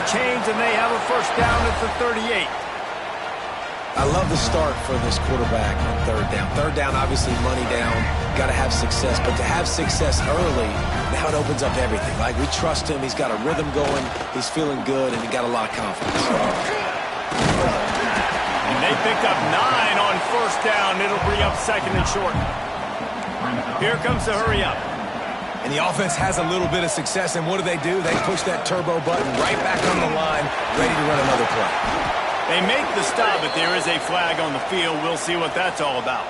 chains, and they have a first down at the 38. I love the start for this quarterback on third down. Third down, obviously money down, got to have success. But to have success early, now it opens up everything. Like, we trust him. He's got a rhythm going. He's feeling good, and he got a lot of confidence. And they picked up 9 on first down. It'll bring up second and short. Here comes the hurry up. And the offense has a little bit of success, and what do? They push that turbo button right back on the line, ready to run another play. They make the stop, but there is a flag on the field. We'll see what that's all about.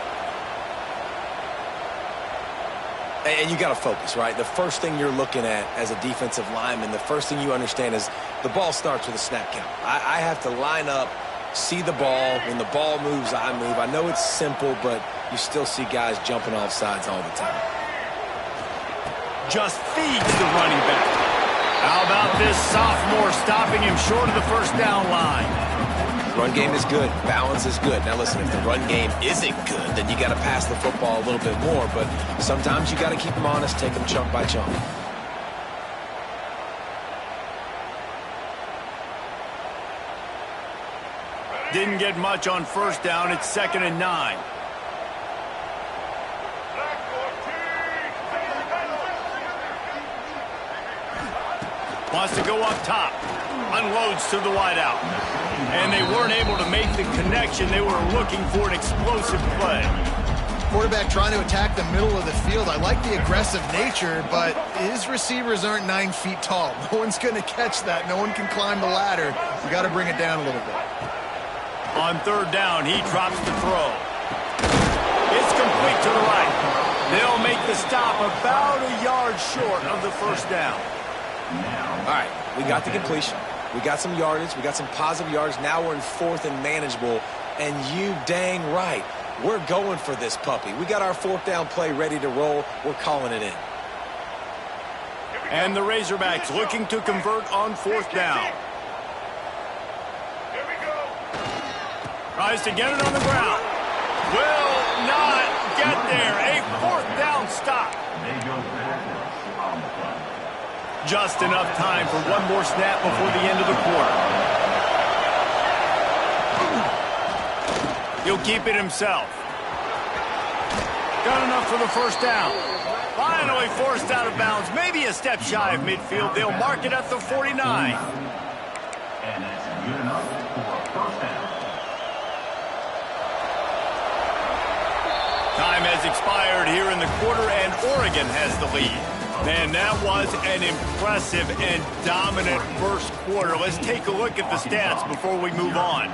And you got to focus, right? The first thing you're looking at as a defensive lineman, the first thing you understand is the ball starts with a snap count. I have to line up, see the ball. When the ball moves, I move. I know it's simple, but you still see guys jumping off sides all the time. Just feeds the running back. How about this sophomore stopping him short of the first down line? Run game is good. Balance is good. Now, listen, if the run game isn't good, then you got to pass the football a little bit more. But sometimes you got to keep them honest, take them chunk by chunk. Didn't get much on first down. It's 2nd and 9. Wants to go up top. Unloads to the wideout. And they weren't able to make the connection. They were looking for an explosive play. Quarterback trying to attack the middle of the field. I like the aggressive nature, but his receivers aren't 9 feet tall. No one's going to catch that. No one can climb the ladder. You got to bring it down a little bit. On third down, he drops the throw. It's complete to the right. They'll make the stop about a yard short of the first down. All right, we got the completion. We got some yardage. We got some positive yards. Now we're in 4th and manageable. And you dang right, we're going for this puppy. We got our 4th down play ready to roll. We're calling it in. And the Razorbacks looking to convert on 4th down. Tries to get it on the ground. Will not get there. A 4th down stop. Just enough time for one more snap before the end of the quarter. He'll keep it himself. Got enough for the first down. Finally forced out of bounds. Maybe a step shy of midfield. They'll mark it at the 49. And that's good enough for a first down. Time has expired here in the quarter, and Oregon has the lead. Man, that was an impressive and dominant first quarter. Let's take a look at the stats before we move on.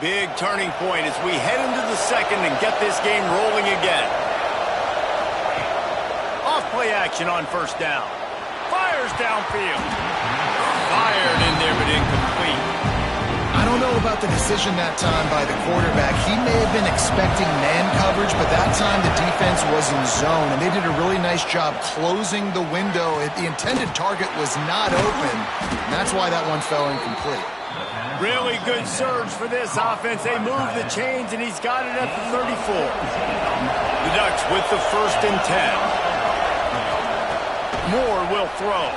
Big turning point as we head into the second and get this game rolling again. Off play action on first down. Fires downfield. Fired in there, but incomplete. I don't know about the decision that time by the quarterback. He may have been expecting man coverage, but that time the defense was in zone, and they did a really nice job closing the window. The intended target was not open, and that's why that one fell incomplete. Really good surge for this offense. They move the chains, and he's got it at the 34. The Ducks with the 1st and 10. Moore will throw.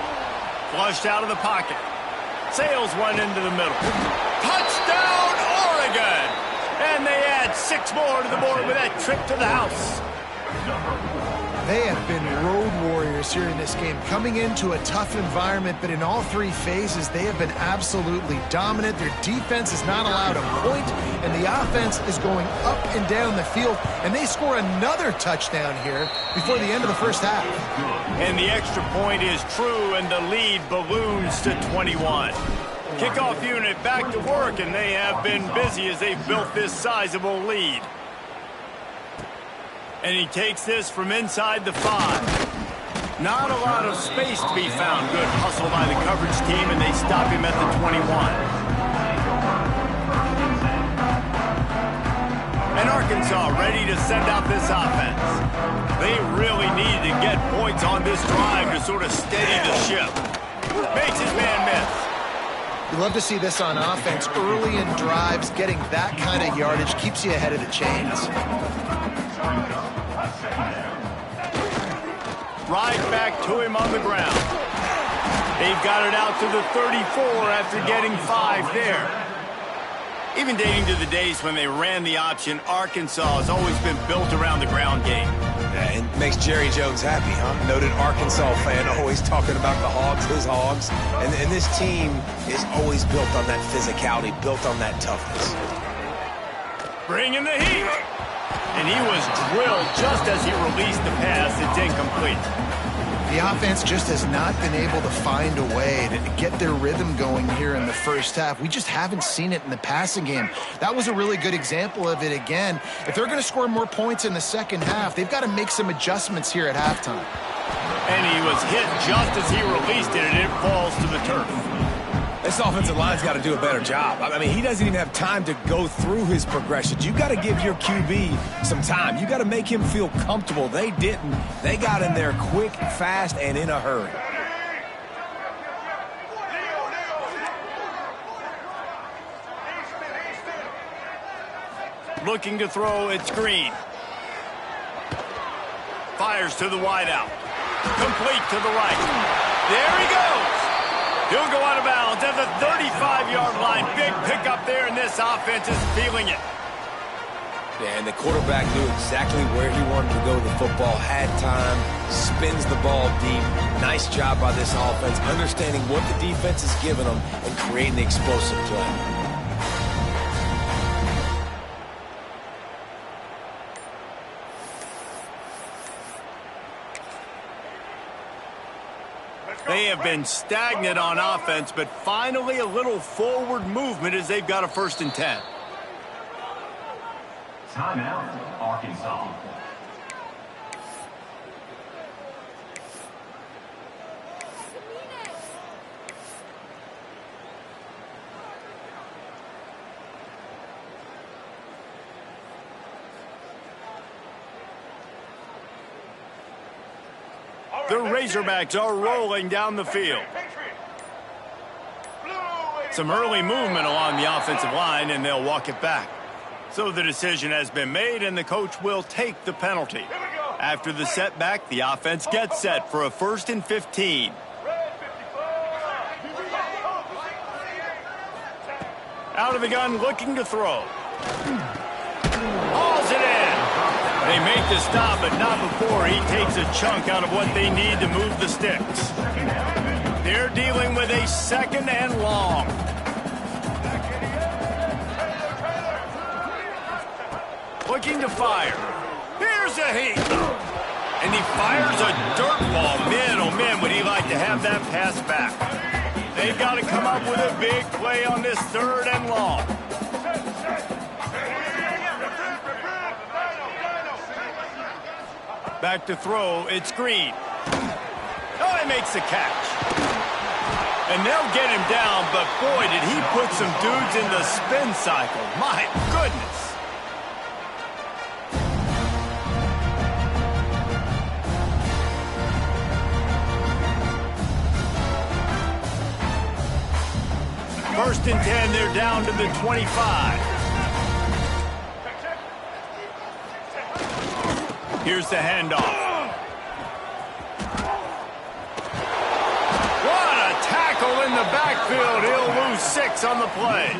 Flushed out of the pocket. Sails one into the middle. Touchdown, Oregon! And they add 6 more to the board with that trip to the house. They have been road warriors here in this game, coming into a tough environment, but in all 3 phases, they have been absolutely dominant. Their defense is not allowed a point, and the offense is going up and down the field, and they score another touchdown here before the end of the first half. And the extra point is true, and the lead balloons to 21. Kickoff unit back to work, and they have been busy as they've built this sizable lead. And he takes this from inside the 5. Not a lot of space to be found. Good hustle by the coverage team, and they stop him at the 21. And Arkansas ready to send out this offense. They really need to get points on this drive to sort of steady the ship. Makes his man miss. You love to see this on offense. Early in drives, getting that kind of yardage keeps you ahead of the chains. Right back to him on the ground. They've got it out to the 34 after getting 5 there. Even dating to the days when they ran the option, Arkansas has always been built around the ground game. Yeah, and makes Jerry Jones happy, huh? Noted Arkansas fan, always talking about the Hogs, his Hogs. And this team is always built on that physicality, built on that toughness. Bringing the heat. And he was drilled just as he released the pass. It's incomplete. The offense just has not been able to find a way to get their rhythm going here in the first half. We just haven't seen it in the passing game. That was a really good example of it again. If they're going to score more points in the second half, they've got to make some adjustments here at halftime. And he was hit just as he released it, and it falls to the turf. This offensive line's got to do a better job. I mean, he doesn't even have time to go through his progressions. You got to give your QB some time. You got to make him feel comfortable. They didn't. They got in there quick, fast, and in a hurry. Looking to throw, it's Green. Fires to the wideout. Complete to the right. There he goes. He'll go out of bounds at the 35-yard line. Big pickup there, and this offense is feeling it. Yeah, and the quarterback knew exactly where he wanted to go with the football, had time, spins the ball deep. Nice job by this offense, understanding what the defense is giving them and creating the explosive play. They have been stagnant on offense, but finally a little forward movement as they've got a 1st and 10. Timeout, Arkansas. The Razorbacks are rolling down the field. Some early movement along the offensive line, and they'll walk it back. So the decision has been made, and the coach will take the penalty. After the setback, the offense gets set for a 1st and 15. Out of the gun, looking to throw. Hauls it in. They make the stop, but not before he takes a chunk out of what they need to move the sticks. They're dealing with a 2nd and long. Looking to fire. Here's a heat. And he fires a dirt ball. Man, oh man, would he like to have that pass back. They've got to come up with a big play on this 3rd and long. Back to throw, it's Green. Oh, he makes the catch. And they'll get him down, but boy, did he put some dudes in the spin cycle. My goodness. First and 10, they're down to the 25. Here's the handoff. What a tackle in the backfield. He'll lose 6 on the play.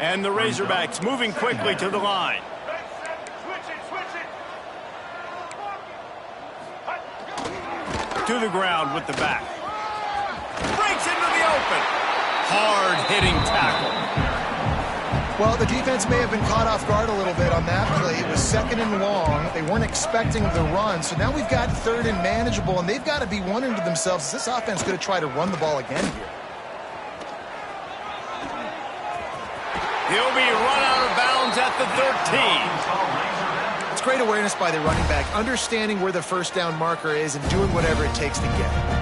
And the Razorbacks moving quickly to the line. To the ground with the back. Breaks into the open. Hard-hitting tackle. Well, the defense may have been caught off guard a little bit on that play. It was 2nd and long. They weren't expecting the run. So now we've got 3rd and manageable, and they've got to be wondering to themselves, is this offense going to try to run the ball again here? He'll be run out of bounds at the 13. It's great awareness by the running back, understanding where the 1st down marker is and doing whatever it takes to get it.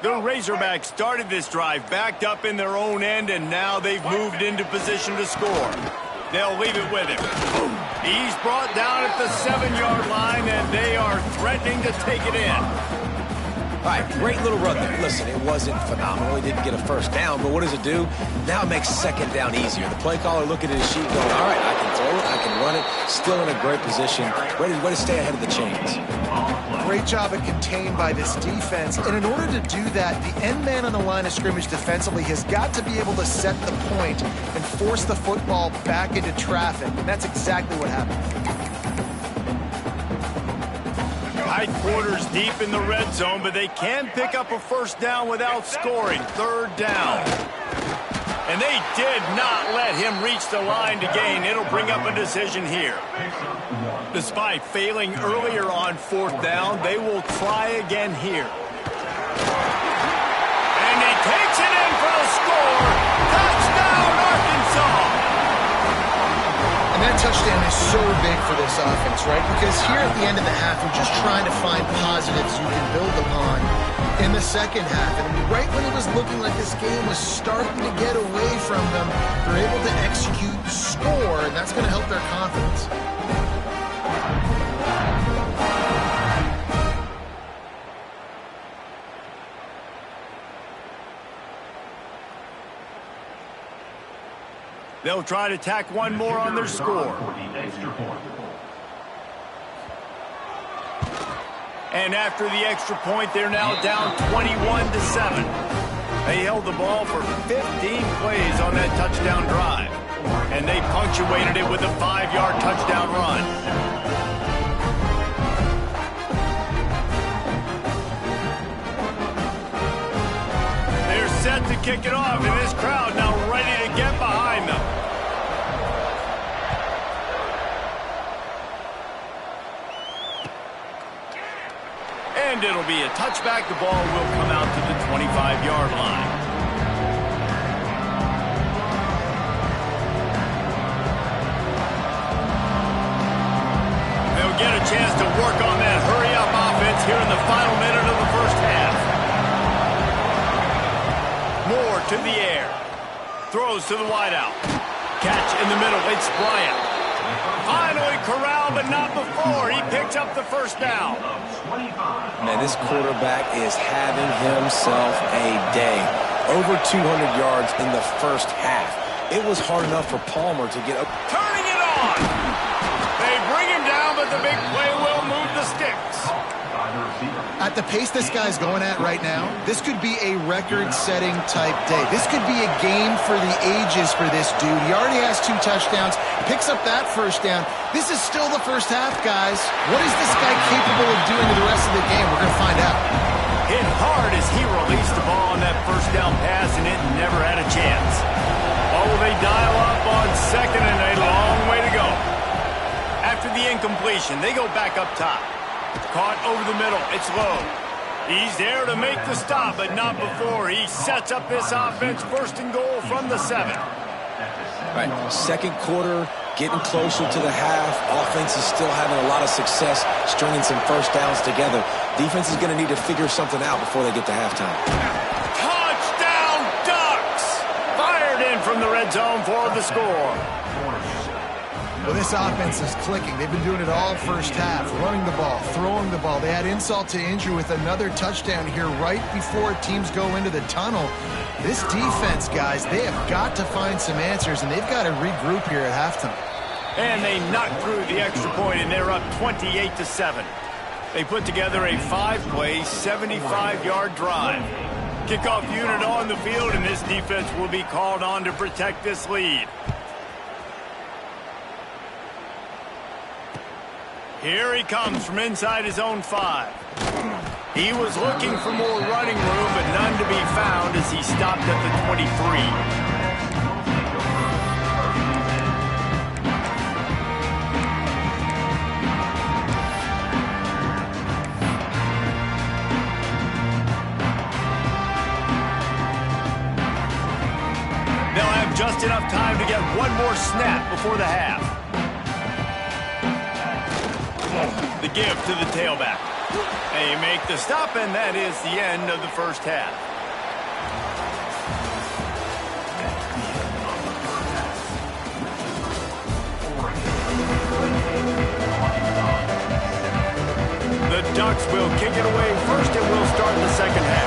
The Razorbacks started this drive backed up in their own end, and now they've moved into position to score. They'll leave it with him. He's brought down at the 7-yard line, and they are threatening to take it in. All right, great little run there. Listen, it wasn't phenomenal. He didn't get a first down, but what does it do? Now it makes second down easier. The play caller looking at his sheet going, all right, I can throw it, I can run it, still in a great position, ready to stay ahead of the chains. Great job at contained by this defense. And in order to do that, the end man on the line of scrimmage defensively has got to be able to set the point and force the football back into traffic. And that's exactly what happened. Tight quarters deep in the red zone, but they can pick up a first down without scoring. Third down. And they did not let him reach the line to gain. It'll bring up a decision here. Despite failing earlier on fourth down, they will try again here. And he takes it in for the score. Touchdown, Arkansas! And that touchdown is so big for this offense, right? Because here at the end of the half, you're just trying to find positives you can build upon in the second half. And right when it was looking like this game was starting to get away from them, they're able to execute, score, and that's going to help their confidence. They'll try to tack one more on their score. And after the extra point, they're now down 21-7. They held the ball for 15 plays on that touchdown drive. And they punctuated it with a 5-yard touchdown run. They're set to kick it off, and this crowd now ready to get behind them. And it'll be a touchback. The ball will come out to the 25-yard line. They'll get a chance to work on that hurry-up offense here in the final minute of the first half. Moore to the air. Throws to the wideout. Catch in the middle. It's Bryant. Finally corralled, but not before. He picks up the first down. Man, this quarterback is having himself a day. Over 200 yards in the first half. It was hard enough for Palmer to get up. Turning it on. They bring him down, but the big play will move the sticks. At the pace this guy's going at right now, this could be a record-setting type day. This could be a game for the ages for this dude. He already has 2 touchdowns, picks up that first down. This is still the first half, guys. What is this guy capable of doing to the rest of the game? We're going to find out. Hit hard as he released the ball on that first down pass, and it never had a chance. Oh, they dial up on second, and a long way to go. After the incompletion, they go back up top. Caught over the middle. It's Lowe. He's there to make the stop, but not before. He sets up this offense first and goal from the 7. Right, second quarter, getting closer to the half. Offense is still having a lot of success stringing some first downs together. Defense is going to need to figure something out before they get to halftime. Touchdown, Ducks! Fired in from the red zone for the score. Well, this offense is clicking. They've been doing it all first half, running the ball, throwing the ball. They had insult to injury with another touchdown here right before teams go into the tunnel. This defense, guys, they have got to find some answers, and they've got to regroup here at halftime. And they knocked through the extra point, and they're up 28-7. They put together a 5-play, 75-yard drive. Kickoff unit on the field, and this defense will be called on to protect this lead. Here he comes from inside his own 5. He was looking for more running room, but none to be found as he stopped at the 23. They'll have just enough time to get one more snap before the half. The give to the tailback. They make the stop, and that is the end of the first half. The Ducks will kick it away first, and will start start the second half.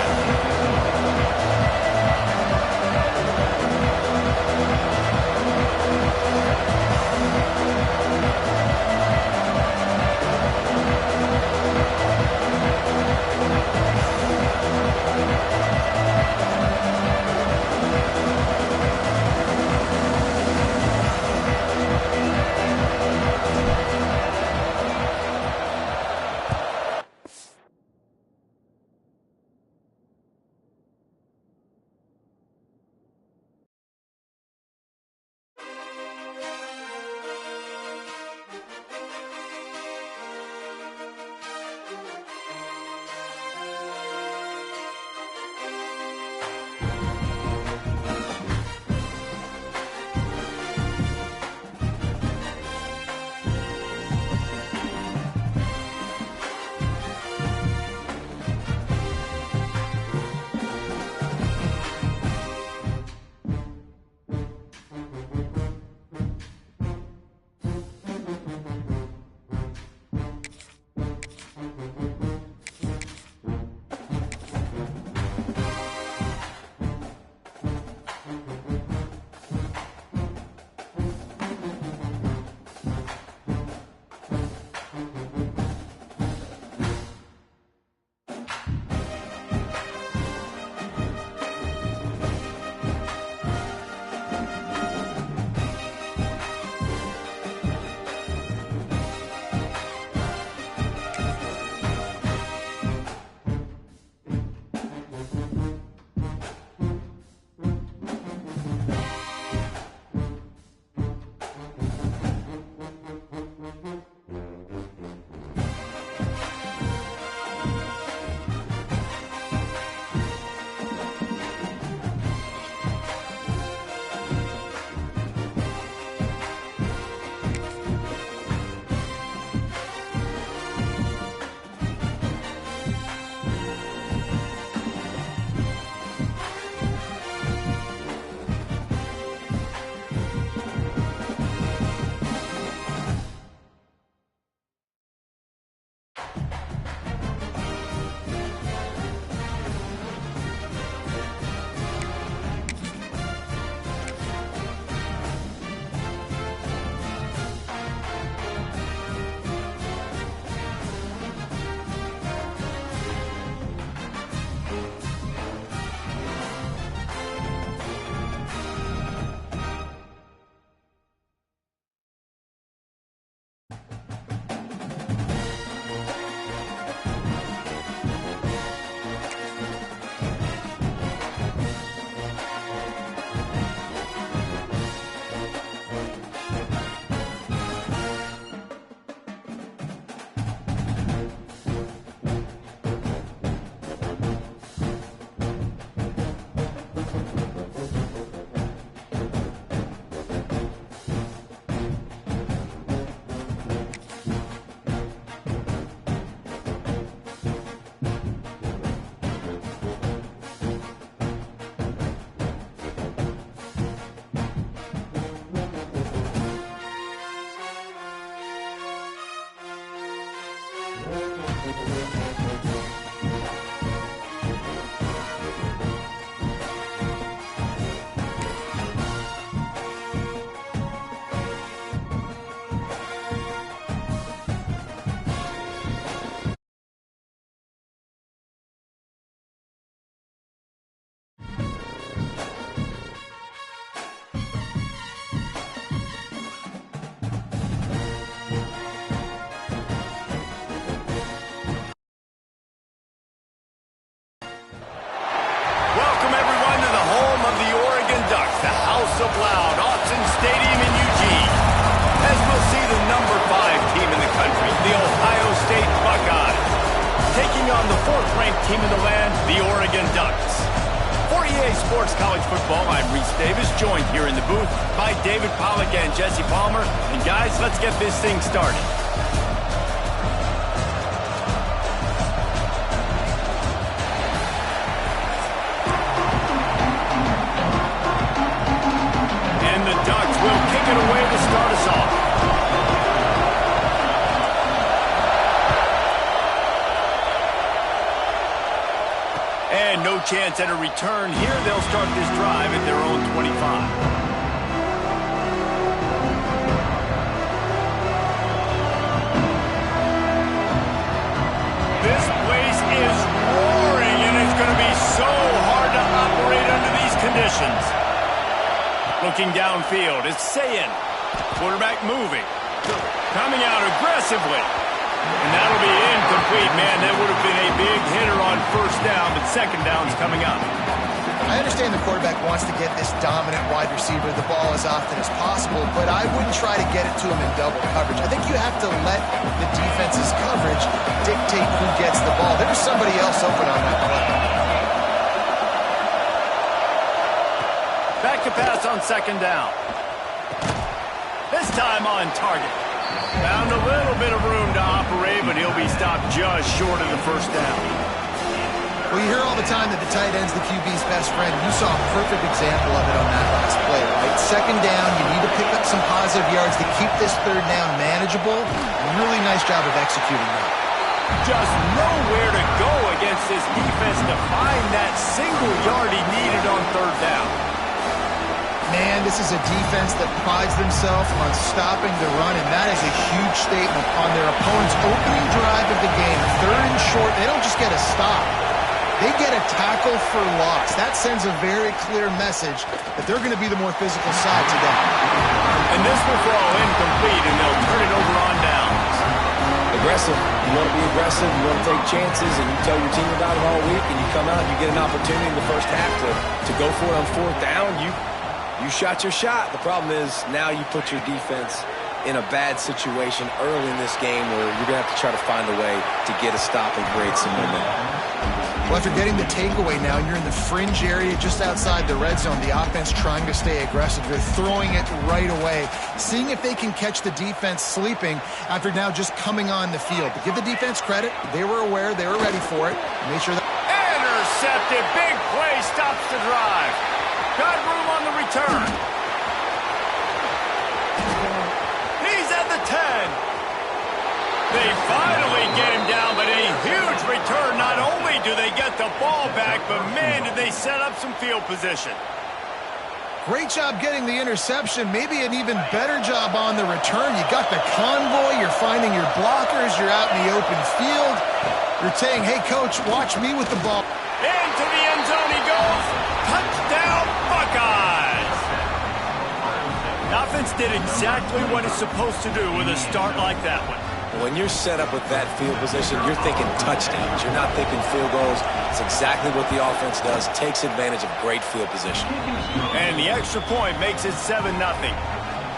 House of Loud, Autzen Stadium in Eugene. As we'll see the number 5 team in the country, the Ohio State Buckeyes, taking on the 4th-ranked team in the land, the Oregon Ducks. For EA Sports College Football, I'm Reese Davis, joined here in the booth by David Pollack and Jesse Palmer. And guys, let's get this thing started. And the Ducks will kick it away to start us off. And no chance at a return here. They'll start this drive at their own 25. This place is roaring, and it's going to be so hard to operate under these conditions. Looking downfield, it's Sayin. Quarterback moving. Coming out aggressively. And that'll be incomplete, man. That would have been a big hitter on first down, but second down's coming up. I understand the quarterback wants to get this dominant wide receiver the ball as often as possible, but I wouldn't try to get it to him in double coverage. I think you have to let the defense's coverage dictate who gets the ball. There's somebody else open on that play. Back to pass on second down. This time on target. Found a little bit of room to operate, but he'll be stopped just short of the first down. Well, you hear all the time that the tight end's the QB's best friend. You saw a perfect example of it on that last play, right? Second down, you need to pick up some positive yards to keep this third down manageable. Really nice job of executing that. Just nowhere to go against this defense to find that single yard he needed on third down. Man, this is a defense that prides themselves on stopping the run, and that is a huge statement on their opponent's opening drive of the game. Third and short, they don't just get a stop. They get a tackle for loss. That sends a very clear message that they're going to be the more physical side today. And this will fall incomplete, and they'll turn it over on downs. Aggressive. You want to be aggressive. You want to take chances, and you tell your team about it all week, and you come out and you get an opportunity in the first half to go for it on fourth down. You shot your shot. The problem is now you put your defense in a bad situation early in this game where you're going to have to try to find a way to get a stop and create some momentum. Well, after getting the takeaway now, you're in the fringe area just outside the red zone. The offense trying to stay aggressive. They're throwing it right away, seeing if they can catch the defense sleeping after now just coming on the field. But give the defense credit. They were aware. They were ready for it. Make sure that... Intercepted. Big play stops the drive. Got room on the return. He's at the 10. They finally get him down, but a huge return. Not only do they get the ball back, but man, did they set up some field position. Great job getting the interception. Maybe an even better job on the return. You got the convoy. You're finding your blockers. You're out in the open field. You're saying, hey, coach, watch me with the ball. Into the end zone he goes. Touchdown, Buckeyes. Offense did exactly what it's supposed to do with a start like that one. When you're set up with that field position, you're thinking touchdowns. You're not thinking field goals. It's exactly what the offense does. Takes advantage of great field position. And the extra point makes it 7-0.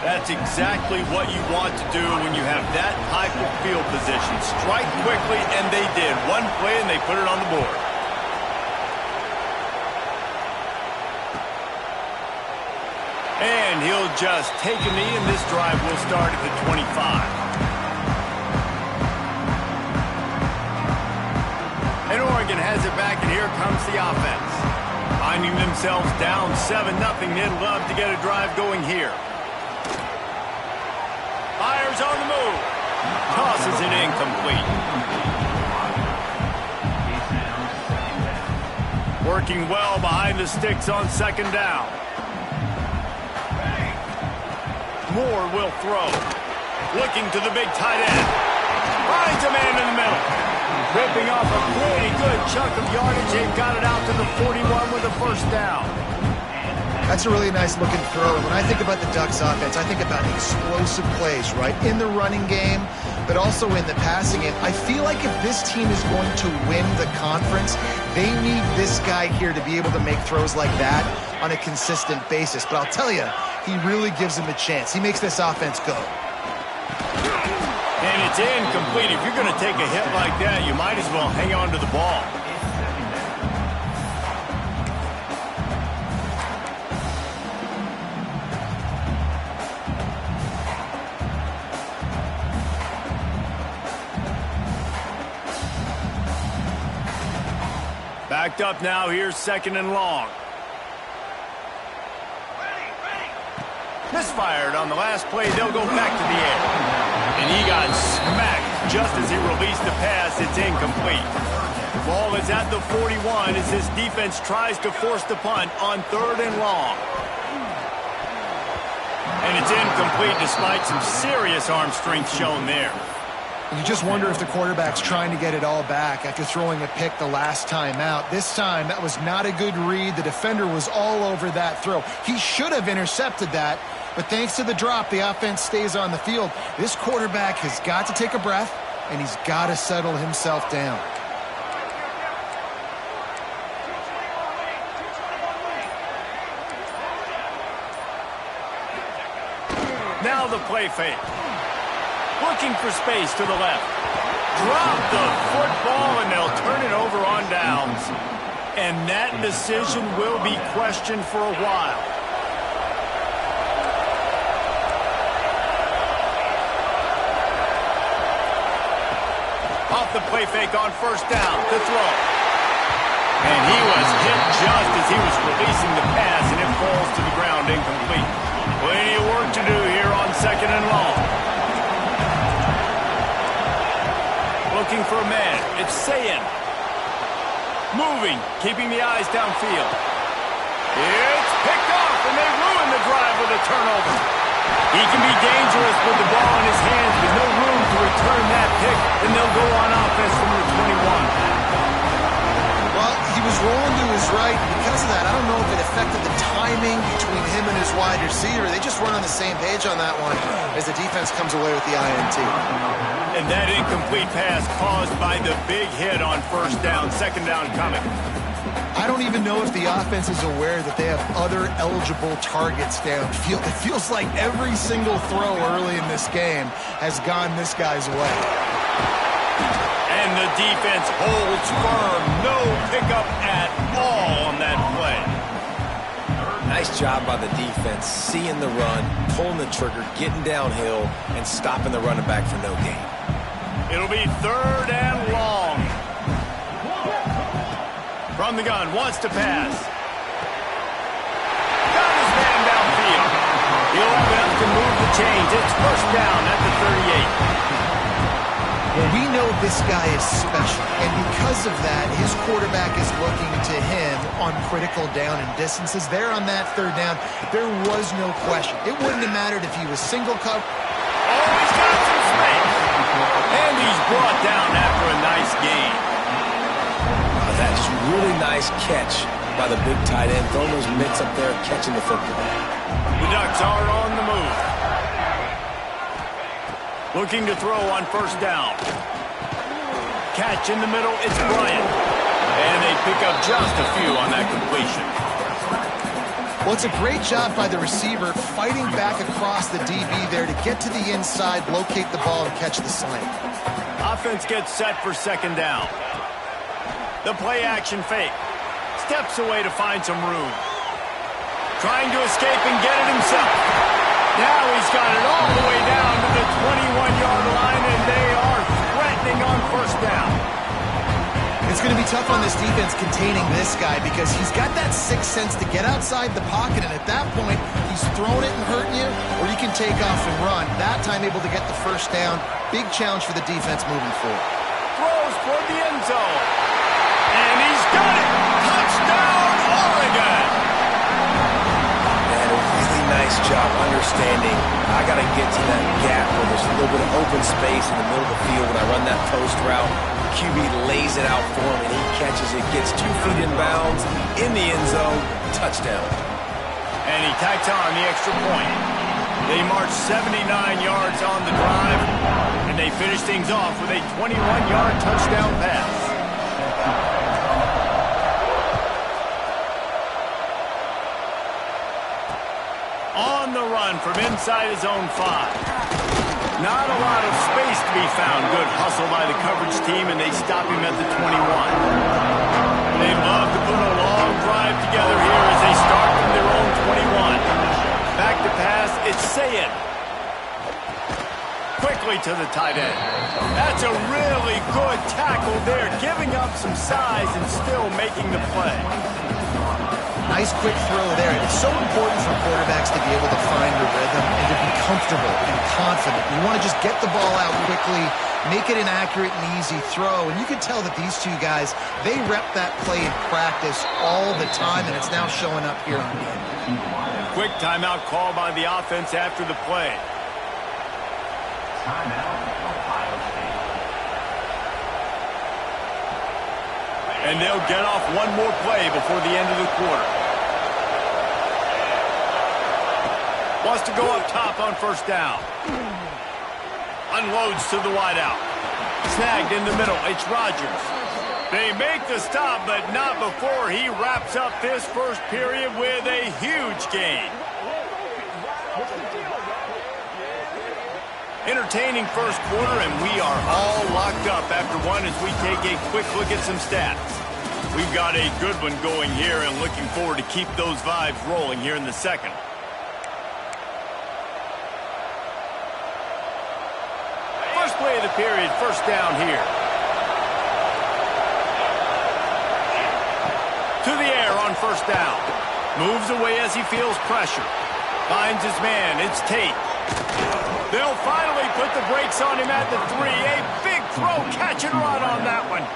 That's exactly what you want to do when you have that type of field position. Strike quickly, and they did. One play, and they put it on the board. And he'll just take a knee, and this drive will start at the 25. And Oregon has it back, and here comes the offense. Finding themselves down 7-0, they'd love to get a drive going here. Fires on the move. Tosses it incomplete. Working well behind the sticks on second down. Moore will throw. Looking to the big tight end. Finds a man in the middle. Ripping off a pretty good chunk of yardage. They've got it out to the 41 with a first down. That's a really nice looking throw. When I think about the Ducks offense, I think about explosive plays, right? In the running game, but also in the passing game. I feel like if this team is going to win the conference, they need this guy here to be able to make throws like that on a consistent basis. But I'll tell you, he really gives them a chance. He makes this offense go. And it's incomplete. If you're going to take a hit like that, you might as well hang on to the ball. Backed up now. Here's second and long. Misfired on the last play. They'll go back to the air. And he got smacked just as he released the pass. It's incomplete. Ball is at the 41 as his defense tries to force the punt on 3rd and long. And it's incomplete despite some serious arm strength shown there. You just wonder if the quarterback's trying to get it all back after throwing a pick the last time out. This time, that was not a good read. The defender was all over that throw. He should have intercepted that, but thanks to the drop, the offense stays on the field. This quarterback has got to take a breath, and he's got to settle himself down. Now the play fake. Looking for space to the left. Drop the football, and they'll turn it over on downs. And that decision will be questioned for a while. Off the play fake on 1st down to throw. And he was hit just as he was releasing the pass, and it falls to the ground incomplete. Plenty of work to do here on 2nd and long. Looking for a man. It's Sayin. Moving, keeping the eyes downfield. It's picked off, and they ruin the drive with a turnover. He can be dangerous with the ball in his hands. There's no room to return that pick, and they'll go on offense from the 21. Well, he was rolling to his right. Because of that, I don't know if it affected the timing between him and his wide receiver. They just weren't on the same page on that one as the defense comes away with the INT. And that incomplete pass caused by the big hit on 1st down. 2nd down coming. I don't even know if the offense is aware that they have other eligible targets downfield. It feels like every single throw early in this game has gone this guy's way. And the defense holds firm. No pickup at all on that play. Nice job by the defense, seeing the run, pulling the trigger, getting downhill, and stopping the running back for no gain. It'll be 3rd and long. From the gun, wants to pass. Got his man downfield. He'll have enough to move the chains. It's 1st down at the 38. Well, we know this guy is special, and because of that, his quarterback is looking to him on critical down and distances. There on that 3rd down, there was no question. It wouldn't have mattered if he was single cover. Oh, he's got some space. And he's brought down after a nice gain. That's a really nice catch by the big tight end. Throwing those mitts up there, catching the football. The Ducks are on the move. Looking to throw on 1st down. Catch in the middle, it's Bryant. And they pick up just a few on that completion. Well, it's a great job by the receiver fighting back across the DB there to get to the inside, locate the ball, and catch the slant. Offense gets set for 2nd down. The play action fake. Steps away to find some room. Trying to escape and get it himself. Now he's got it all the way down to the 21-yard line, and they are threatening on 1st down. It's going to be tough on this defense containing this guy because he's got that sixth sense to get outside the pocket, and at that point, he's throwing it and hurting you, or you can take off and run. That time able to get the 1st down. Big challenge for the defense moving forward. Throws for the end zone. And he's got it! Touchdown, Oregon! And a really nice job understanding I got to get to that gap where there's a little bit of open space in the middle of the field. When I run that post route, QB lays it out for him, and he catches it, gets 2 feet in bounds, in the end zone, touchdown. And he tacks on the extra point. They march 79 yards on the drive, and they finish things off with a 21-yard touchdown pass. On the run from inside his own 5. Not a lot of space to be found. Good hustle by the coverage team, and they stop him at the 21. They love to put a long drive together here as they start from their own 21. Back to pass, it's Sayin. Quickly to the tight end. That's a really good tackle there, giving up some size and still making the play. Nice quick throw there. It's so important for quarterbacks to be able to find a rhythm and to be comfortable and confident. You want to just get the ball out quickly, make it an accurate and easy throw. And you can tell that these two guys, they rep that play in practice all the time, and it's now showing up here on game. Quick timeout call by the offense after the play. Timeout, Ohio State. And they'll get off one more play before the end of the quarter. Wants to go up top on first down. Unloads to the wideout. Snagged in the middle. It's Rodgers. They make the stop, but not before he wraps up this first period with a huge gain. Entertaining first quarter, and we are all locked up after one as we take a quick look at some stats. We've got a good one going here and looking forward to keep those vibes rolling here in the second. First play of the period, first down here. To the air on first down. Moves away as he feels pressure. Finds his man. It's Tate. They'll finally put the brakes on him at the 3. A big throw, catch and run on that one.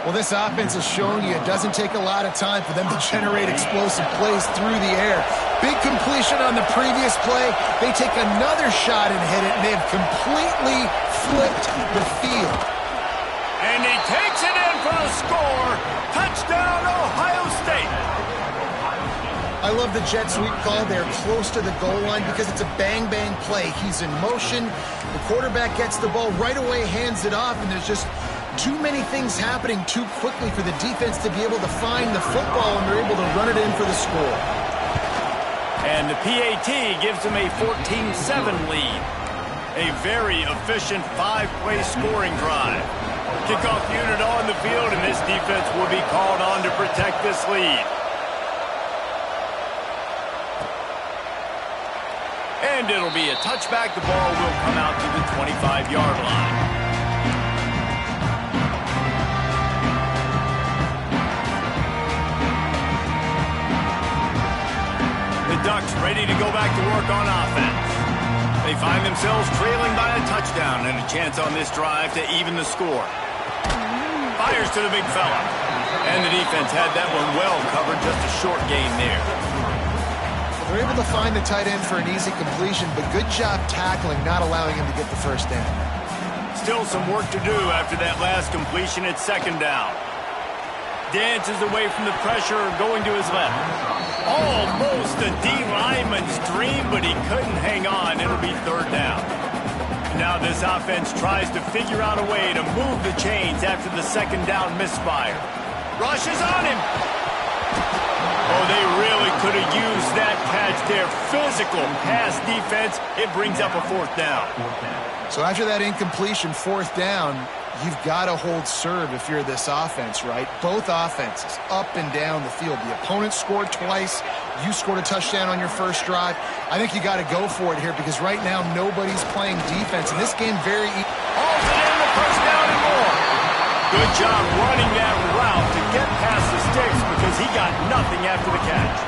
Well, this offense has shown you it doesn't take a lot of time for them to generate explosive plays through the air. Big completion on the previous play. They take another shot and hit it, and they have completely flipped the field. And he takes it in for the score. Touchdown, Ohio State. I love the jet sweep call. They're close to the goal line because it's a bang-bang play. He's in motion. The quarterback gets the ball right away, hands it off, and there's just too many things happening too quickly for the defense to be able to find the football, and they're able to run it in for the score. And the PAT gives them a 14-7 lead. A very efficient 5-play scoring drive. Kickoff unit on the field, and this defense will be called on to protect this lead. And it'll be a touchback. The ball will come out to the 25-yard line. The Ducks ready to go back to work on offense. They find themselves trailing by a touchdown and a chance on this drive to even the score. Fires to the big fella. And the defense had that one well covered, just a short gain there. They're able to find the tight end for an easy completion, but good job tackling, not allowing him to get the first down. Still some work to do after that last completion at second down. Dances away from the pressure, going to his left. Almost a D lineman's dream, but he couldn't hang on. It'll be third down. Now this offense tries to figure out a way to move the chains after the second down misfire. Rushes on him. Oh, they really could have used that catch there. Physical pass defense. It brings up a fourth down. So after that incompletion, fourth down, you've got to hold serve if you're this offense, right? Both offenses up and down the field. The opponent scored twice. You scored a touchdown on your first drive. I think you got to go for it here because right now nobody's playing defense. In this game, very easy. Hauls it in, the first down and more. Good job running that route to get past the sticks because he got nothing after the catch.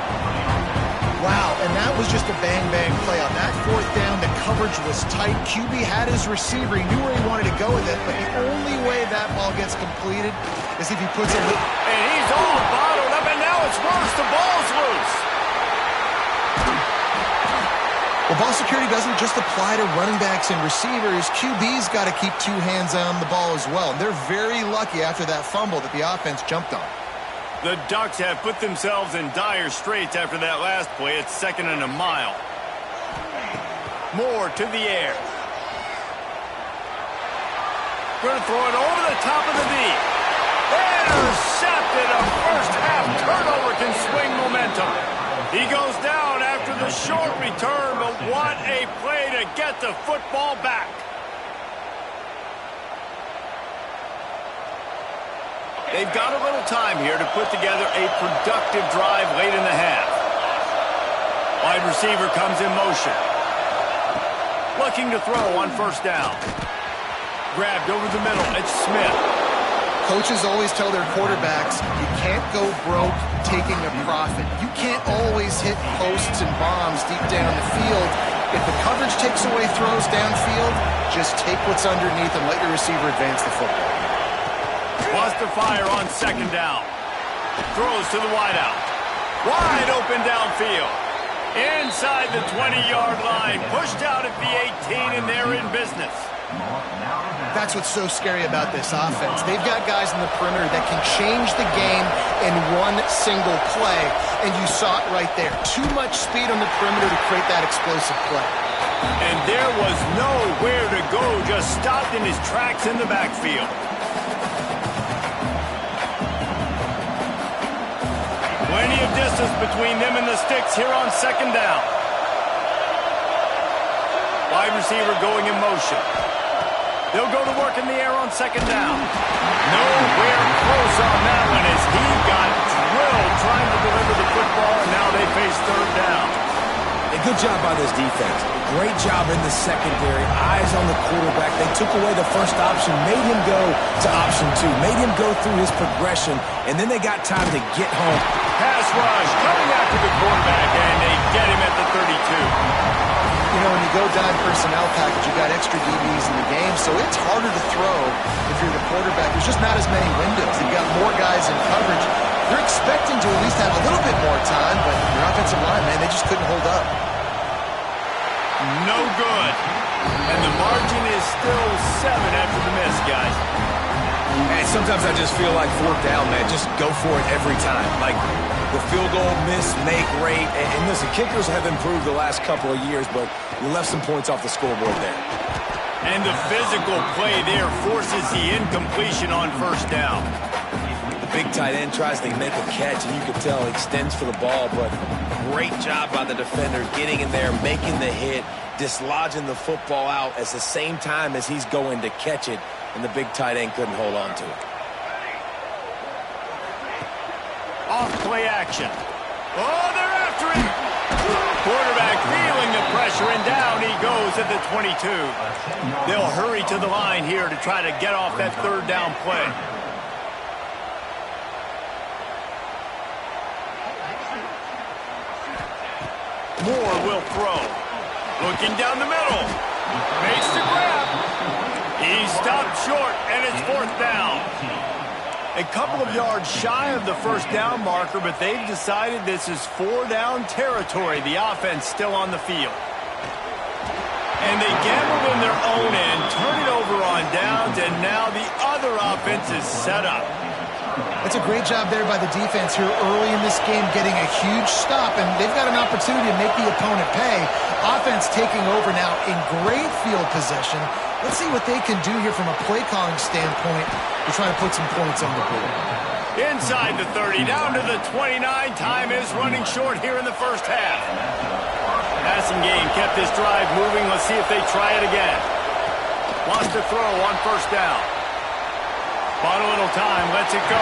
Wow, and that was just a bang-bang play. On that fourth down, the coverage was tight. QB had his receiver. He knew where he wanted to go with it, but the only way that ball gets completed is if he puts it... And he's all bottled up, and now it's worse. The ball's loose. Well, ball security doesn't just apply to running backs and receivers. QB's got to keep two hands on the ball as well. And they're very lucky after that fumble that the offense jumped on. The Ducks have put themselves in dire straits after that last play. It's second and a mile. Moore to the air. Going to throw it over the top of the deep. Intercepted. A first half turnover can swing momentum. He goes down after the short return, but what a play to get the football back. They've got a little time here to put together a productive drive late in the half. Wide receiver comes in motion. Looking to throw on first down. Grabbed over the middle. It's Smith. Coaches always tell their quarterbacks, you can't go broke taking a profit. You can't always hit posts and bombs deep down the field. If the coverage takes away throws downfield, just take what's underneath and let your receiver advance the football. Wants to fire on second down. Throws to the wideout. Wide open downfield. Inside the 20-yard line. Pushed out at the 18, and they're in business. That's what's so scary about this offense. They've got guys in the perimeter that can change the game in one single play, and you saw it right there. Too much speed on the perimeter to create that explosive play. And there was nowhere to go, just stopped in his tracks in the backfield. Plenty of distance between them and the sticks here on second down. Wide receiver going in motion. They'll go to work in the air on second down. Nowhere close on that one as he got drilled trying to deliver the football, and now they face third down. A good job by this defense. Great job in the secondary. Eyes on the quarterback. They took away the first option, made him go to option 2, made him go through his progression, and then they got time to get home. Pass rush coming after the quarterback, and they get him at the 32. You know, when you go dime personnel package, you got extra DBs in the game, so it's harder to throw if you're the quarterback. There's just not as many windows. You've got more guys in coverage. You're expecting to at least have a little bit more time, but your offensive line, man, they just couldn't hold up. No good. And the margin is still 7 after the miss, guys. And sometimes I just feel like fourth down, man. Just go for it every time. Like the field goal miss, make rate. And listen, kickers have improved the last couple of years, but you left some points off the scoreboard there. And the physical play there forces the incompletion on first down. The big tight end tries to make a catch, and you can tell he extends for the ball, but great job by the defender getting in there, making the hit, dislodging the football out at the same time as he's going to catch it, and the big tight end couldn't hold on to it. Off play action. Oh, they're after him. Quarterback feeling the pressure, and down he goes at the 22. They'll hurry to the line here to try to get off that third down play. Moore will throw. Looking down the middle. Makes the grab. He stopped short, and it's fourth down. A couple of yards shy of the first down marker, but they've decided this is 4-down territory. The offense still on the field. And they gamble in their own end, turn it over on downs, and now the other offense is set up. That's a great job there by the defense here early in this game, getting a huge stop, and they've got an opportunity to make the opponent pay. Offense taking over now in great field possession. Let's see what they can do here from a play-calling standpoint to try to put some points on the board. Inside the 30, down to the 29. Time is running short here in the first half. Passing game kept this drive moving. Let's see if they try it again. Wants to throw on first down. Bought a little time, lets it go.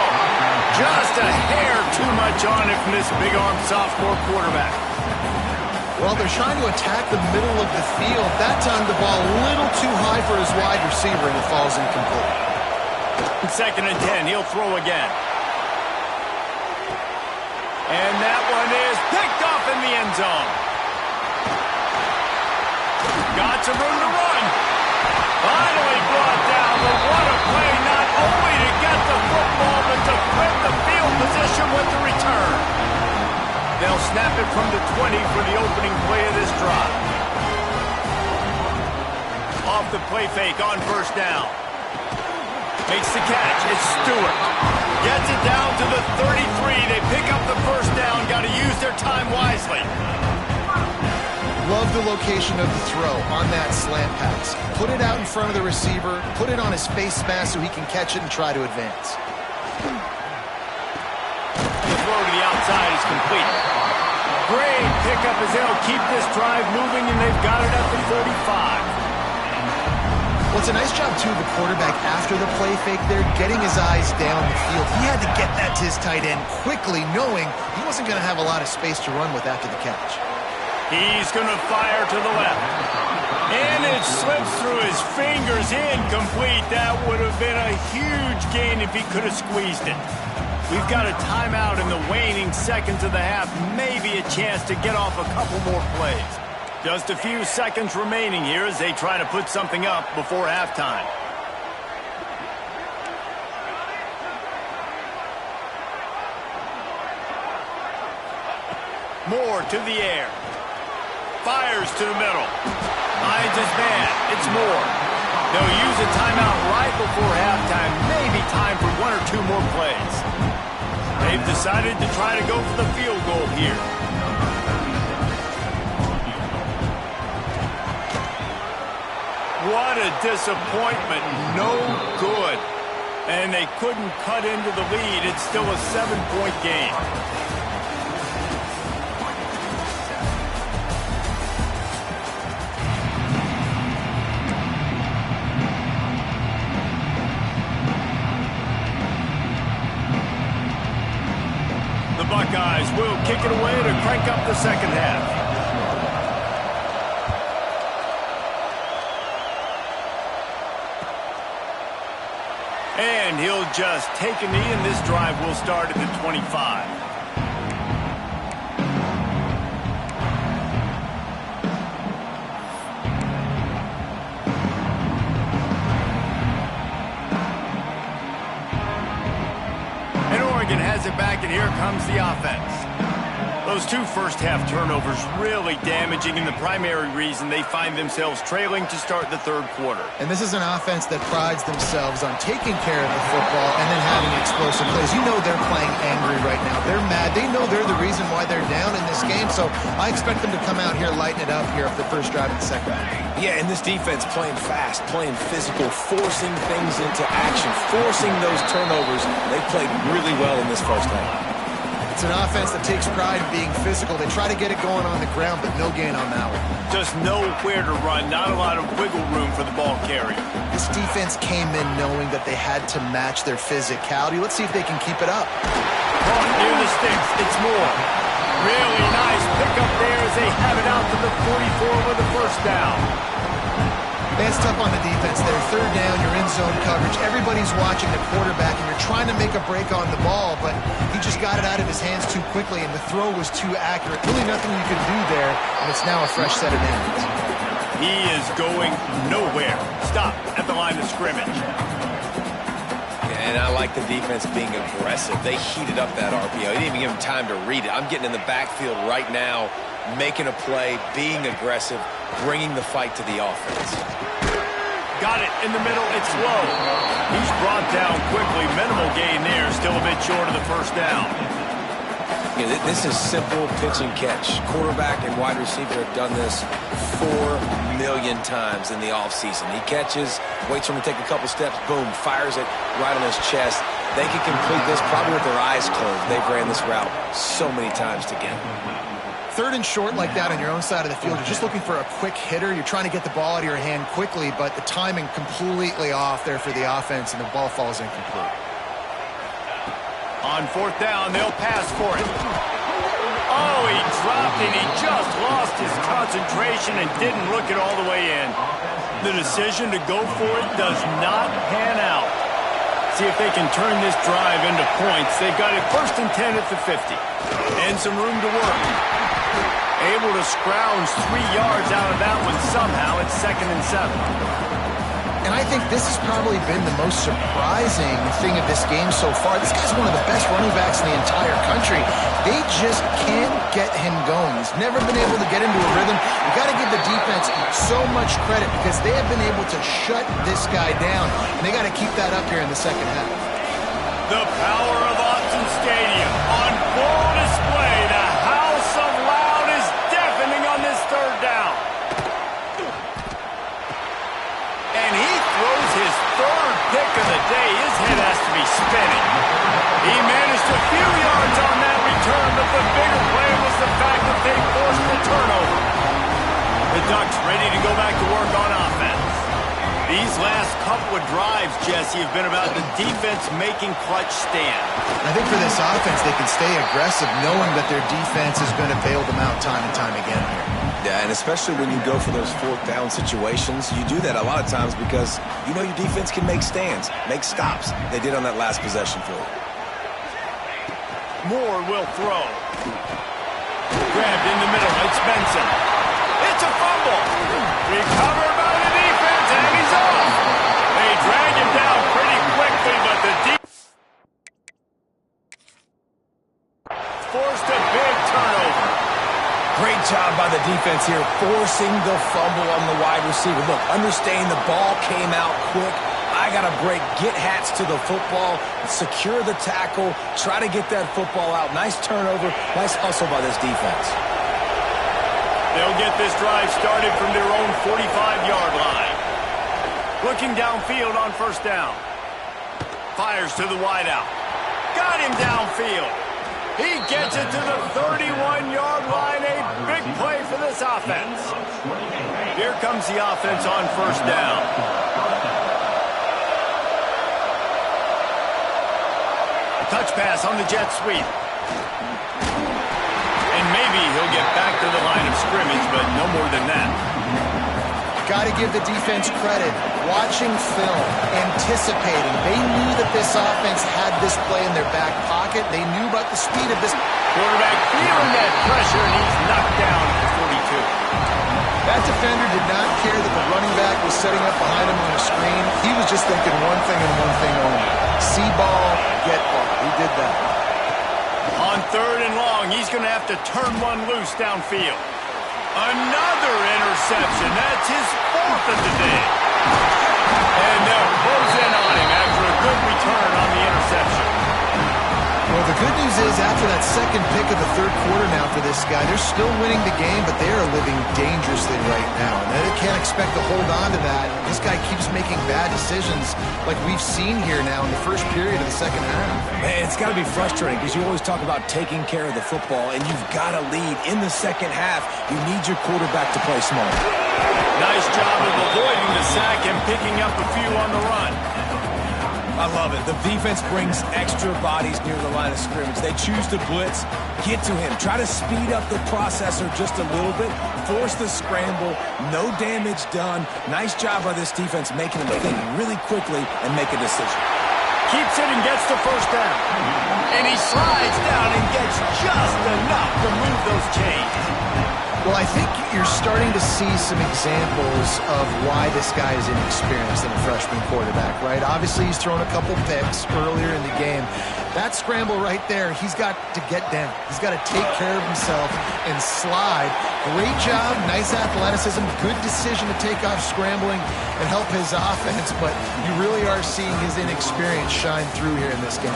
Just a hair too much on it from this big-armed sophomore quarterback. Well, they're trying to attack the middle of the field. That time the ball a little too high for his wide receiver, and it falls incomplete. Second and 10, he'll throw again. And that one is picked off in the end zone. Got some room to run. Finally brought down, but what a play, not only to get the football, but to flip the field position with the return. They'll snap it from the 20 for the opening play of this drive. Off the play fake on first down. Makes the catch. It's Stewart. Gets it down to the 33. They pick up the first down. Got to use their time wisely. Love the location of the throw on that slant pass. Put it out in front of the receiver, put it on his face mask so he can catch it and try to advance. The throw to the outside is complete. Great pickup as they'll keep this drive moving, and they've got it at the 35. Well, it's a nice job, too, the quarterback after the play fake there, getting his eyes down the field. He had to get that to his tight end quickly, knowing he wasn't going to have a lot of space to run with after the catch. He's going to fire to the left. And it slips through his fingers, incomplete. That would have been a huge gain if he could have squeezed it. We've got a timeout in the waning seconds of the half. Maybe a chance to get off a couple more plays. Just a few seconds remaining here as they try to put something up before halftime. Moore to the air. Fires to the middle. Finds his man. It's Moore. They'll use a timeout right before halftime. Maybe time for one or two more plays. They've decided to try to go for the field goal here. What a disappointment. No good. And they couldn't cut into the lead. It's still a 7-point game. The Buckeyes will kick it away to crank up the second half. And he'll just take a knee, and this drive will start at the 25. And Oregon has it back, and here comes the offense. Those two first-half turnovers really damaging, and the primary reason they find themselves trailing to start the third quarter. And this is an offense that prides themselves on taking care of the football and then having explosive plays. You know they're playing angry right now. They're mad. They know they're the reason why they're down in this game, so I expect them to come out here, lighten it up here for the first drive of the second half. Yeah, and this defense playing fast, playing physical, forcing things into action, forcing those turnovers. They played really well in this first half. It's an offense that takes pride in being physical. They try to get it going on the ground, but no gain on that one. Just nowhere to run, not a lot of wiggle room for the ball carrier. This defense came in knowing that they had to match their physicality. Let's see if they can keep it up. Caught near the sticks. It's Moore. Really nice pickup there as they have it out to the 44 with the first down. That's tough on the defense there. Third down, you're in zone coverage. Everybody's watching the quarterback, and you're trying to make a break on the ball, but he just got it out of his hands too quickly, and the throw was too accurate. Really nothing you could do there, and it's now a fresh set of downs. He is going nowhere. Stop at the line of scrimmage. And I like the defense being aggressive. They heated up that RPO. He didn't even give him time to read it. I'm getting in the backfield right now, making a play, being aggressive, bringing the fight to the offense. Got it in the middle. It's low. He's brought down quickly. Minimal gain there. Still a bit short of the first down. Yeah, this is simple pitch and catch. Quarterback and wide receiver have done this 4 million times in the offseason. He catches, waits for him to take a couple steps, boom, fires it right on his chest. They can complete this probably with their eyes closed. They've ran this route so many times together. Third and short like that on your own side of the field, you're just looking for a quick hitter. You're trying to get the ball out of your hand quickly, but the timing completely off there for the offense, and the ball falls incomplete. On fourth down, they'll pass for it. Oh, he dropped it. He just lost his concentration and didn't look it all the way in. The decision to go for it does not pan out. See if they can turn this drive into points. They've got it first and 10 at the 50. And some room to work. Able to scrounge 3 yards out of that one somehow. It's 2nd and 7. And I think this has probably been the most surprising thing of this game so far. This guy's one of the best running backs in the entire country. They just can't get him going. He's never been able to get into a rhythm. You got to give the defense so much credit because they have been able to shut this guy down. And they got to keep that up here in the second half. The power of Autzen Stadium on full display. The house of loud is deafening on this third down. And he throws his third pick of the day. His head has to be spinning. He managed a few yards on that return, but the bigger play was the fact that they forced the turnover. The Ducks ready to go back to work on offense. These last couple of drives, Jesse, have been about the defense making clutch stand. I think for this offense, they can stay aggressive knowing that their defense is going to bail them out time and time again here. Yeah, and especially when you go for those fourth down situations, you do that a lot of times because you know your defense can make stands, make stops. They did on that last possession for you. Moore will throw. Grabbed in the middle. It's Benson. It's a Recovered by the defense, and he's off. They drag him down pretty quickly, but the defense forced a big turnover. Great job by the defense here, forcing the fumble on the wide receiver. Look, understand the ball came out quick. I got to break, get Hats to the football, secure the tackle, try to get that football out. Nice turnover, nice hustle by this defense. They'll get this drive started from their own 45-yard line. Looking downfield on first down. Fires to the wideout. Got him downfield. He gets it to the 31-yard line. A big play for this offense. Here comes the offense on first down. Touch pass on the jet sweep. And maybe he'll get back to the line of scrimmage, but no more than that. Got to give the defense credit. Watching film, anticipating. They knew that this offense had this play in their back pocket. They knew about the speed of this. Quarterback feeling that pressure, and he's knocked down at the 42. That defender did not care that the running back was setting up behind him on a screen. He was just thinking one thing and one thing only. See ball, get ball. He did that. On third and long, he's going to have to turn one loose downfield. Another interception. That's his fourth of the day. And they'll close in on him after a good return on the interception. Well, the good news is after that second pick of the third quarter now for this guy, they're still winning the game, but they are living dangerously right now. And they can't expect to hold on to that. This guy keeps making bad decisions like we've seen here now in the first period of the second half. Man, it's got to be frustrating because you always talk about taking care of the football, and you've got to lead in the second half. You need your quarterback to play smart. Nice job of avoiding the sack and picking up a few on the run. I love it. The defense brings extra bodies near the line of scrimmage. They choose to blitz, get to him, try to speed up the processor just a little bit, force the scramble, no damage done. Nice job by this defense making him think really quickly and make a decision. Keeps it and gets the first down. And he slides down and gets just enough to move those chains. Well, I think you're starting to see some examples of why this guy is inexperienced in a freshman quarterback, right? Obviously, he's thrown a couple picks earlier in the game. That scramble right there, he's got to get down. He's got to take care of himself and slide. Great job, nice athleticism, good decision to take off scrambling and help his offense, but you really are seeing his inexperience shine through here in this game.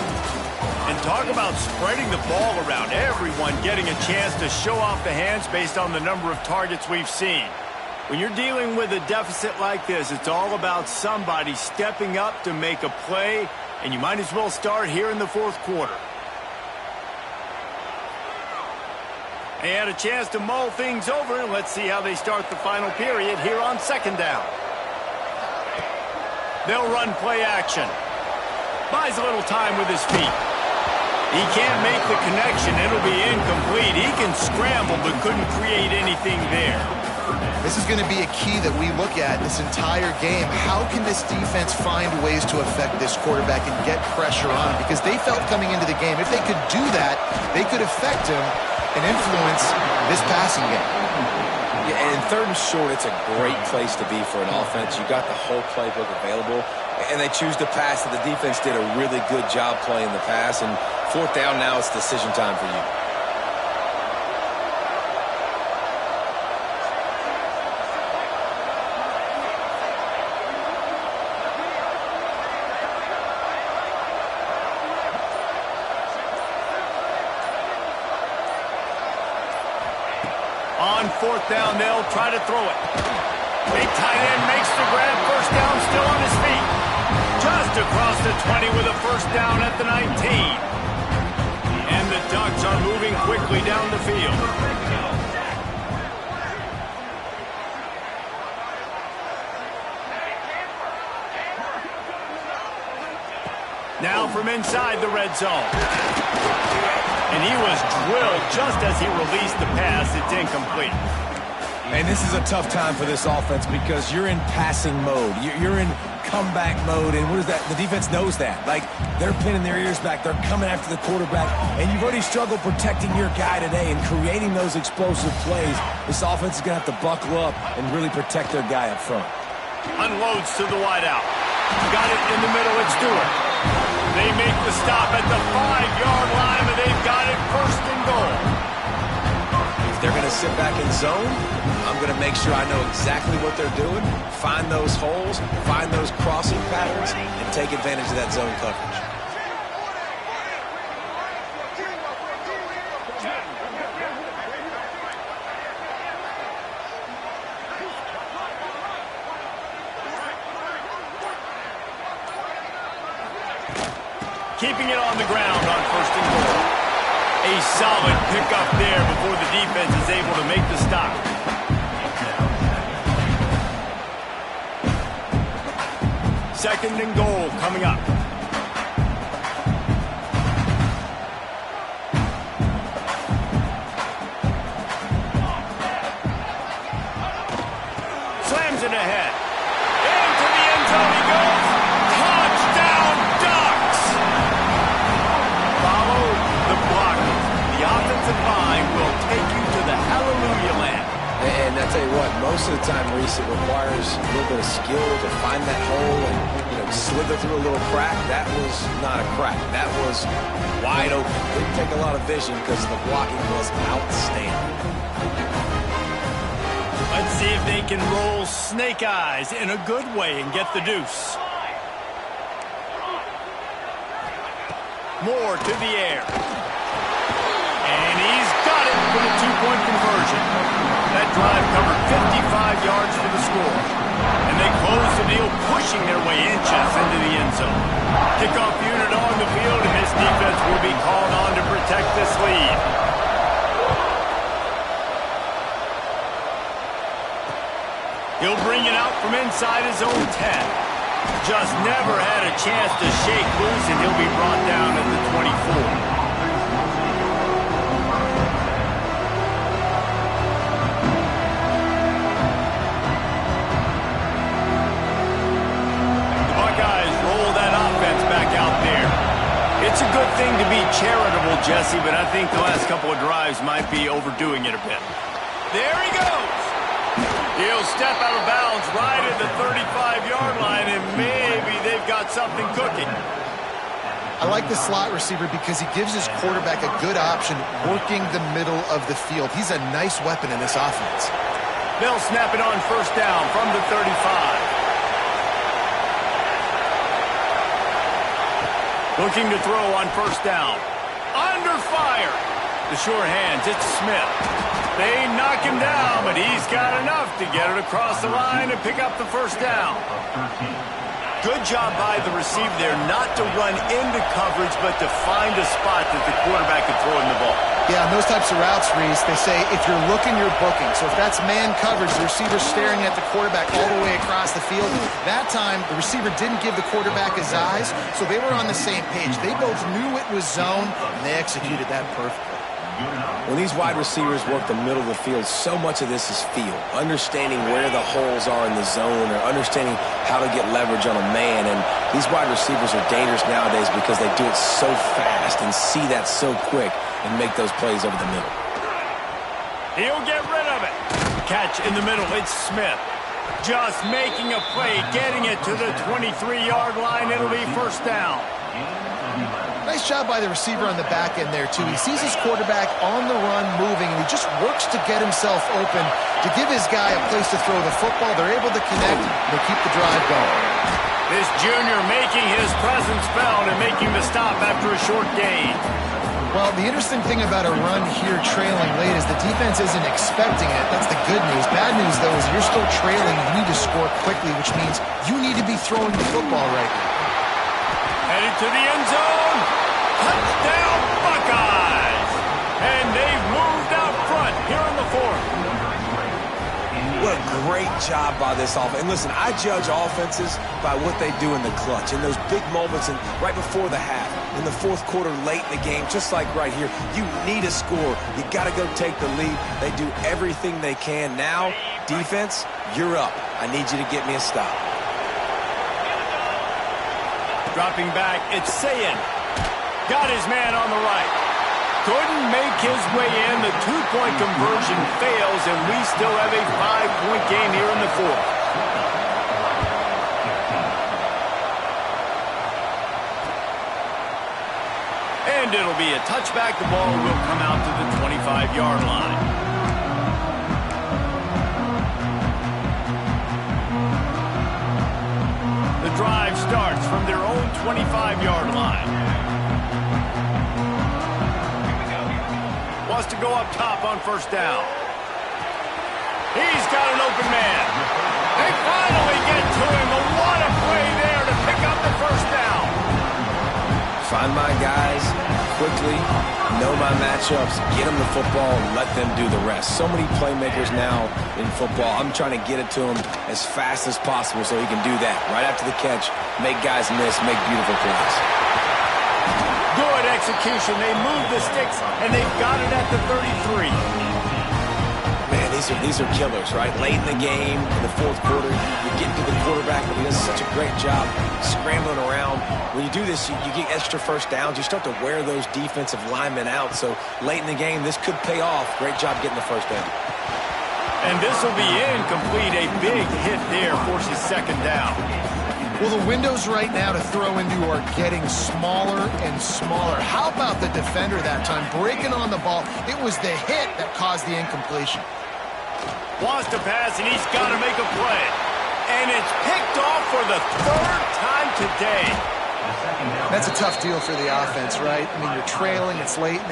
And talk about spreading the ball around, everyone getting a chance to show off the hands based on the number of targets we've seen. When you're dealing with a deficit like this, it's all about somebody stepping up to make a play, and you might as well start here in the fourth quarter. They had a chance to mull things over, and let's see how they start the final period here on second down. They'll run play action. Buys a little time with his feet. He can't make the connection. It'll be incomplete. He can scramble, but couldn't create anything there. This is going to be a key that we look at this entire game. How can this defense find ways to affect this quarterback and get pressure on him? Because they felt coming into the game, if they could do that, they could affect him and influence this passing game. Yeah, and in third and short, it's a great place to be for an offense. You got the whole playbook available, and they choose to pass. The defense did a really good job playing the pass, and fourth down now, it's decision time for you. On fourth down, they'll try to throw it. Big tight end makes the grab. First down, still on his feet. Just across the 20 with a first down at the 19. And the Ducks are moving quickly down the field. Now from inside the red zone. And he was drilled just as he released the pass. It's incomplete. And this is a tough time for this offense because you're in passing mode. You're in comeback mode, and what is that? The defense knows that. Like, they're pinning their ears back. They're coming after the quarterback, and you've already struggled protecting your guy today and creating those explosive plays. This offense is going to have to buckle up and really protect their guy up front. Unloads to the wideout. Got it in the middle. It's Stewart. They make the stop at the 5-yard line, and they've got it first and goal. If they're going to sit back in zone, I'm going to make sure I know exactly what they're doing, find those holes, find those crossing patterns, and take advantage of that zone coverage. Keeping it on the ground on first and goal. A solid pickup there before the defense is able to make the stop. Second and goal coming up. Slams it ahead. Into the end zone he goes. Touchdown, Ducks! Follow the blockers. The offensive line will take you to the hallelujah land. And I tell you what, most of the time, Reese, it requires a little bit of skill to find that hole and, slither through a little crack. That was not a crack. That was wide open. Didn't take a lot of vision because the blocking was outstanding. Let's see if they can roll snake eyes in a good way and get the deuce. Moore to the air. And he's got it for the two-point conversion. That drive covered 55 yards for the score. And they close the deal, pushing their way inches into the end zone. Kickoff unit on the field, and this defense will be called on to protect this lead. He'll bring it out from inside his own 10. Just never had a chance to shake loose, and he'll be brought down at the 24. It's a good thing to be charitable, Jesse, but I think the last couple of drives might be overdoing it a bit. There he goes. He'll step out of bounds right at the 35-yard line, and maybe they've got something cooking. I like the slot receiver because he gives his quarterback a good option working the middle of the field. He's a nice weapon in this offense. They'll snap it on first down from the 35. Looking to throw on first down. Under fire. The sure hands, it's Smith. They knock him down, but he's got enough to get it across the line and pick up the first down. Good job by the receiver there not to run into coverage, but to find a spot that the quarterback could throw in the ball. Yeah, on those types of routes, Reese, they say if you're looking, you're booking. So if that's man coverage, the receiver's staring at the quarterback all the way across the field. That time, the receiver didn't give the quarterback his eyes, so they were on the same page. They both knew it was zone, and they executed that perfectly. When these wide receivers work the middle of the field, so much of this is feel. Understanding where the holes are in the zone or understanding how to get leverage on a man. And these wide receivers are dangerous nowadays because they do it so fast and see that so quick and make those plays over the middle. He'll get rid of it. Catch in the middle. It's Smith. Just making a play, getting it to the 23-yard line. It'll be first down. Nice job by the receiver on the back end there, too. He sees his quarterback on the run moving, and he just works to get himself open to give his guy a place to throw the football. They're able to connect, and they keep the drive going. This junior making his presence felt and making the stop after a short gain. Well, the interesting thing about a run here trailing late is the defense isn't expecting it. That's the good news. Bad news, though, is you're still trailing. You need to score quickly, which means you need to be throwing the football right now. Headed to the end zone. Touchdown, Buckeyes! And they've moved out front here in the fourth. What a great job by this offense. And listen, I judge offenses by what they do in the clutch, in those big moments and right before the half. in the fourth quarter late in the game, just like right here. You need a score. You got to go take the lead. They do everything they can. Now, defense, you're up. I need you to get me a stop. Dropping back, it's Sayin. Got his man on the right. Couldn't make his way in. The two-point conversion fails, and we still have a 5-point game here in the fourth. And it'll be a touchback. The ball will come out to the 25-yard line. The drive starts from their own 25-yard line. Wants to go up top on first down. He's got an open man. They finally get to him. But what a play there to pick up the first down. Find my guys quickly, know my matchups, get them the football, and let them do the rest. So many playmakers now in football. I'm trying to get it to him as fast as possible so he can do that. Right after the catch, make guys miss, make beautiful plays. Good execution. They move the sticks, and they've got it at the 33. Man, these are killers, right? Late in the game, in the fourth quarter, you get to the quarterback, but he does such a great job scrambling around. When you do this, you get extra first downs. You start to wear those defensive linemen out. So late in the game, this could pay off. Great job getting the first down. And this will be incomplete. A big hit there forces second down. Well, the windows right now to throw into are getting smaller and smaller. How about the defender that time breaking on the ball? It was the hit that caused the incompletion. Wants to pass, and he's got to make a play. And it's picked off for the third time today. That's a tough deal for the offense, right? I mean, you're trailing, it's late in the